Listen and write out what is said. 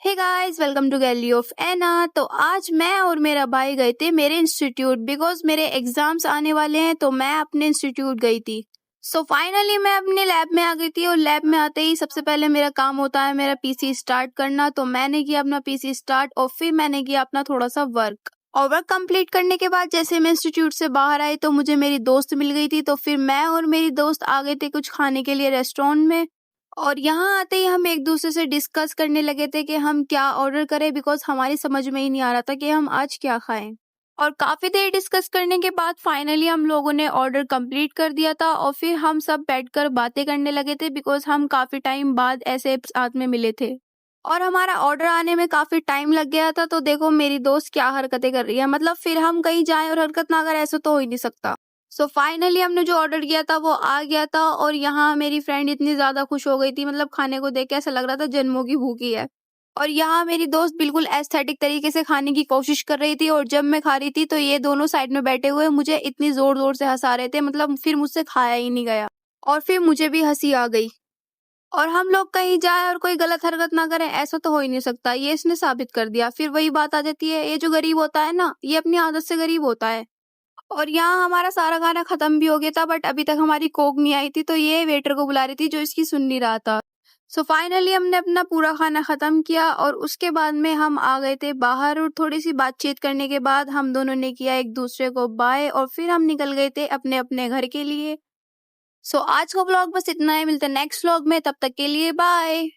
Hey guys, welcome to gallery of Ena. तो आज मैं और मेरा भाई गए थे मेरे इंस्टीट्यूट बिकॉज मेरे एग्जाम्स आने वाले हैं, तो मैं अपने इंस्टीट्यूट गई थी। सो फाइनली मैं अपने लैब में आ गई थी और लैब में आते ही सबसे पहले मेरा काम होता है मेरा पीसी स्टार्ट करना। तो मैंने किया अपना पीसी स्टार्ट और फिर मैंने किया अपना थोड़ा सा वर्क। और वर्क कंप्लीट करने के बाद जैसे मैं इंस्टीट्यूट से बाहर आई तो मुझे मेरी दोस्त मिल गई थी, तो फिर मैं और मेरी दोस्त आ गए थे कुछ खाने के लिए रेस्टोरेंट में। और यहाँ आते ही हम एक दूसरे से डिस्कस करने लगे थे कि हम क्या ऑर्डर करें बिकॉज हमारी समझ में ही नहीं आ रहा था कि हम आज क्या खाएं। और काफी देर डिस्कस करने के बाद फाइनली हम लोगों ने ऑर्डर कंप्लीट कर दिया था और फिर हम सब बैठकर बातें करने लगे थे बिकॉज हम काफी टाइम बाद ऐसे साथ में मिले थे। और हमारा ऑर्डर आने में काफी टाइम लग गया था, तो देखो मेरी दोस्त क्या हरकतें कर रही है। मतलब फिर हम कहीं जाएं और हरकत ना करें, ऐसा तो हो ही नहीं सकता। सो फाइनली हमने जो ऑर्डर किया था वो आ गया था और यहाँ मेरी फ्रेंड इतनी ज्यादा खुश हो गई थी, मतलब खाने को देख के ऐसा लग रहा था जन्मों की भूखी है। और यहाँ मेरी दोस्त बिल्कुल एस्थेटिक तरीके से खाने की कोशिश कर रही थी और जब मैं खा रही थी तो ये दोनों साइड में बैठे हुए मुझे इतनी जोर जोर से हंसा रहे थे, मतलब फिर मुझसे खाया ही नहीं गया। और फिर मुझे भी हंसी आ गई। और हम लोग कहीं जाए और कोई गलत हरकत ना करें, ऐसा तो हो ही नहीं सकता, ये इसने साबित कर दिया। फिर वही बात आ जाती है, ये जो गरीब होता है ना, ये अपनी आदत से गरीब होता है। और यहाँ हमारा सारा खाना खत्म भी हो गया था बट अभी तक हमारी कोक नहीं आई थी, तो ये वेटर को बुला रही थी जो इसकी सुन नहीं रहा था। सो फाइनली हमने अपना पूरा खाना खत्म किया और उसके बाद में हम आ गए थे बाहर और थोड़ी सी बातचीत करने के बाद हम दोनों ने किया एक दूसरे को बाय और फिर हम निकल गए थे अपने अपने घर के लिए। सो आज का व्लॉग बस इतना है, मिलते हैं नेक्स्ट व्लॉग में, तब तक के लिए बाय।